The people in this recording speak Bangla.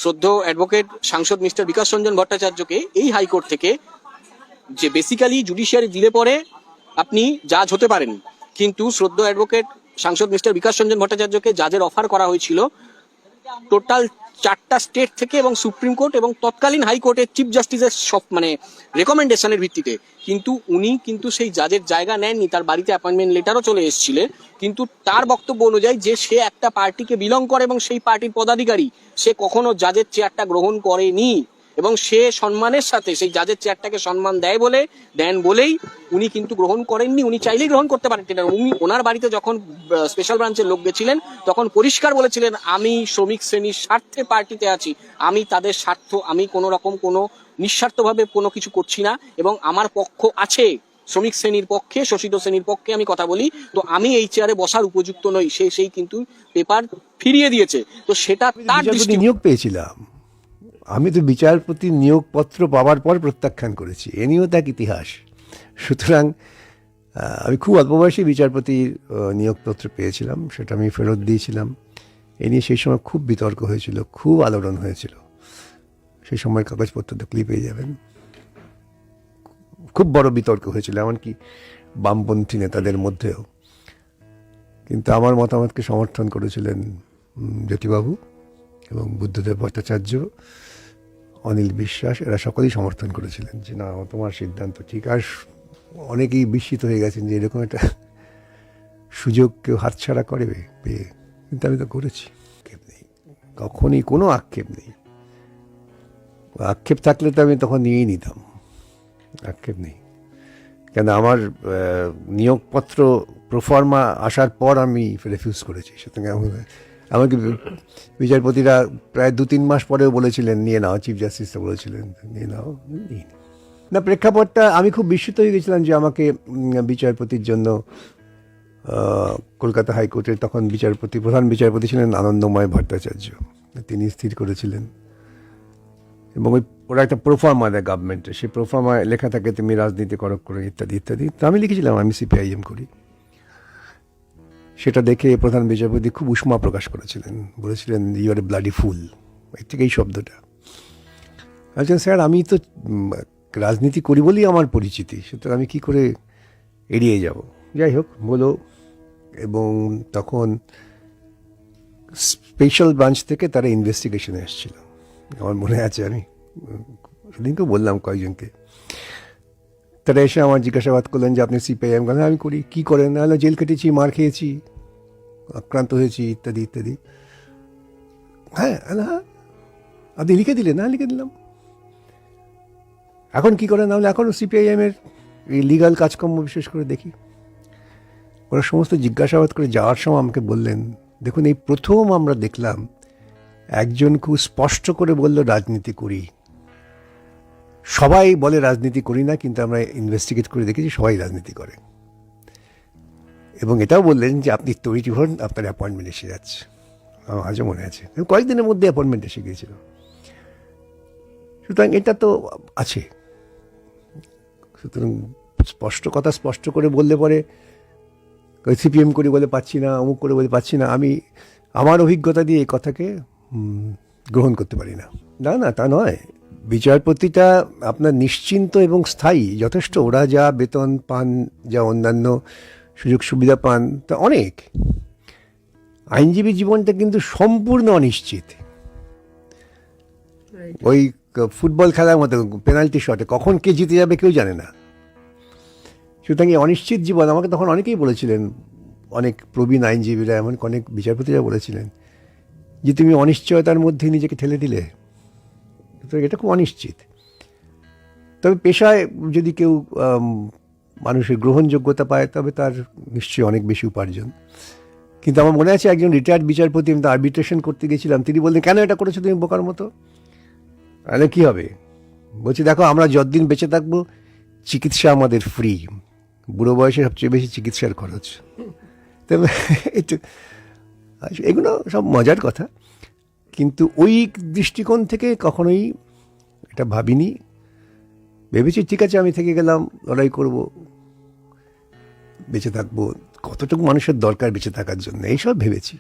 শ্রদ্ধেয় অ্যাডভোকেট সাংসদ মিস্টার বিকাশ রঞ্জন ভট্টাচার্যকে এই হাইকোর্ট থেকে, যে বেসিক্যালি জুডিশিয়ারি দিলে পরে আপনি জাজ হতে পারেন, কিন্তু শ্রদ্ধেয় অ্যাডভোকেট সাংসদ মিস্টার বিকাশ রঞ্জন ভট্টাচার্যকে জাজের অফার করা হয়েছিল টোটাল 4টা স্টেট থেকে এবং সুপ্রিম কোর্ট এবং তৎকালীন হাইকোর্টের চিফ জাস্টিসের সব রেকমেন্ডেশনের ভিত্তিতে, কিন্তু উনি কিন্তু সেই জাজের জায়গা নেননি। তার বাড়িতে অ্যাপয়েন্টমেন্ট লেটারও চলে এসেছিলেন, কিন্তু তার বক্তব্য অনুযায়ী যে সে একটা পার্টিকে বিলং করে এবং সেই পার্টির পদাধিকারী, সে কখনো জাজের চেয়ারটা গ্রহণ করেনি এবং সে সম্মানের সাথে সেই জাজের চেয়ারটাকে সম্মান দেন বলেই উনি কিন্তু গ্রহণ করেননি। উনি চাইলেই গ্রহণ করতে পারেন না। উনি ওনার বাড়িতে যখন স্পেশাল ব্রাঞ্চের লোক গেছিলেন তখন পরিষ্কার বলেছিলেন, আমি শ্রমিক শ্রেণীর স্বার্থে পার্টিতে আছি, আমি তাদের স্বার্থ, আমি কোনো রকম কোনো নিঃস্বার্থভাবে কোনো কিছু করছি না এবং আমার পক্ষ আছে, শ্রমিক শ্রেণীর পক্ষে, শোষিত শ্রেণীর পক্ষে আমি কথা বলি, তো আমি এই চেয়ারে বসার উপযুক্ত নই। সেই কিন্তু পেপার ফিরিয়ে দিয়েছে। তো সেটা তার দৃষ্টি নিয়োগ পেয়েছিলাম, আমি তো বিচারপতি নিয়োগপত্র পাওয়ার পর প্রত্যাখ্যান করেছি, এ নিয়েও তাক ইতিহাস। সুতরাং আমি খুব অল্প বয়সে বিচারপতির নিয়োগপত্র পেয়েছিলাম, সেটা আমি ফেরত দিয়েছিলাম। এ নিয়ে সেই সময় খুব বিতর্ক হয়েছিল, খুব আলোড়ন হয়েছিল। সেই সময়ের কাগজপত্র দেখলেই পেয়ে যাবেন। খুব বড় বিতর্ক হয়েছিল, এমনকি বামপন্থী নেতাদের মধ্যেও। কিন্তু আমার মতামতকে সমর্থন করেছিলেন জ্যোতিবাবু এবং বুদ্ধদেব ভট্টাচার্য, অনিল বিশ্বাস, এরা সকলেই সমর্থন করেছিলেন যে না, তোমার সিদ্ধান্ত ঠিক। আর অনেকেই বিস্মিত হয়ে গেছেন যে এরকম একটা সুযোগ কেউ হাতছাড়া করবে পেয়ে, কিন্তু আমি তো করেছি। আক্ষেপ নেই, কখনই কোনো আক্ষেপ নেই। আক্ষেপ থাকলে তো আমি তখন নিয়েই নিতাম, আক্ষেপ নেই। কেন আমার নিয়োগপত্র প্রোফর্মা আসার পর আমি রেফিউজ করেছি। সুতরাং এমনকি বিচারপতিরা প্রায় 2-3 মাস পরেও বলেছিলেন নিয়ে নাও, চিফ জাস্টিসরা বলেছিলেন নিয়ে নাও, না। প্রেক্ষাপটটা আমি খুব বিস্মিত হয়ে গেছিলাম যে আমাকে বিচারপতির জন্য কলকাতা হাইকোর্টের তখন প্রধান বিচারপতি ছিলেন আনন্দময় ভট্টাচার্য, তিনি স্থির করেছিলেন। এবং ওরা একটা প্রোফর্মা দেয় গভর্নমেন্টে, সেই প্রোফর্মায় লেখা থাকে তুমি রাজনীতি করো ইত্যাদি ইত্যাদি। তো আমি লিখেছিলাম আমি সিপিআইএম করি। সেটা দেখে প্রধান বিচারপতি খুব উষ্মা প্রকাশ করেছিলেন, বলেছিলেন you R A bloody fool, এর থেকে এই শব্দটা। আচ্ছা স্যার, আমি তো রাজনীতি করি বলেই আমার পরিচিতি, সুতরাং আমি কি করে এড়িয়ে যাব। যাই হোক, বলো। এবং তখন স্পেশাল ব্রাঞ্চ থেকে তারা ইনভেস্টিগেশনে এসেছিল, আমার মনে আছে। আমি সেদিনকে বললাম কয়েকজনকে, তারা এসে আমার জিজ্ঞাসাবাদ করলেন যে আপনি সিপিআইএম করেন? আমি করি। কী করেন? নাহলে জেল কেটেছি, মার খেয়েছি, আক্রান্ত হয়েছি ইত্যাদি ইত্যাদি। হ্যাঁ হ্যাঁ, আপনি লিখে দিলেন? না, লিখে দিলাম। এখন কি করেন? নাহলে এখনও সিপিআইএমের এই লিগাল কাজকর্ম বিশেষ করে দেখি। ওরা সমস্ত জিজ্ঞাসাবাদ করে যাওয়ার সময় আমাকে বললেন, দেখুন এই প্রথম আমরা দেখলাম একজন খুব স্পষ্ট করে বলল রাজনীতি করি। সবাই বলে রাজনীতি করি না, কিন্তু আমরা ইনভেস্টিগেট করে দেখেছি সবাই রাজনীতি করে। এবং এটাও বললেন যে আপনি তৈরি হন, আপনার অ্যাপয়েন্টমেন্ট এসে যাচ্ছে। আমার আজও মনে আছে, কয়েকদিনের মধ্যে অ্যাপয়েন্টমেন্ট এসে গিয়েছিল। সুতরাং এটা তো আছে। সুতরাং স্পষ্ট কথা স্পষ্ট করে বললে পরে সিপিএম করি বলে পাচ্ছি না, অমুক করে বলে পাচ্ছি না, আমি আমার অভিজ্ঞতা দিয়ে এই কথাকে গ্রহণ করতে পারি না। না না, তা নয়। বিচারপতিটা আপনার নিশ্চিন্ত এবং স্থায়ী যথেষ্ট। ওরা যা বেতন পান, যা অন্যান্য সুযোগ সুবিধা পান, তা অনেক। আইনজীবী জীবনটা কিন্তু সম্পূর্ণ অনিশ্চিত। ওই ফুটবল খেলার মতো পেনাল্টি শটে কখন কে জিতে যাবে কেউ জানে না। সুতরাং এই অনিশ্চিত জীবন, আমাকে তখন অনেকেই বলেছিলেন, অনেক প্রবীণ আইনজীবীরা, এমন অনেক বিচারপতিরা বলেছিলেন যে তুমি অনিশ্চয়তার মধ্যে নিজেকে ঠেলে দিলে। তো এটা খুব অনিশ্চিত। তবে পেশায় যদি কেউ মানুষের গ্রহণযোগ্যতা পায় তবে তার নিশ্চয়ই অনেক বেশি উপার্জন। কিন্তু আমার মনে আছে একজন রিটায়ার্ড বিচারপতি, আমি তো আরবিট্রেশন করতে গেছিলাম, তিনি বললেন কেন এটা করেছো তুমি বোকার মতো? আরে কী হবে? বলছি দেখো, আমরা যতদিন বেঁচে থাকবো চিকিৎসা আমাদের ফ্রি, বুড়ো বয়সে সবচেয়ে বেশি চিকিৎসার খরচ। তবে এগুলো সব মজার কথা, কিন্তু ওই দৃষ্টিকোণ থেকে কখনোই এটা ভাবিনি। ভেবেছি ঠিক আছে আমি থেকে গেলাম, লড়াই করব, বেঁচে থাকবো, কতটুকু মানুষের দরকার বেঁচে থাকার জন্য, এইসব ভেবেছি।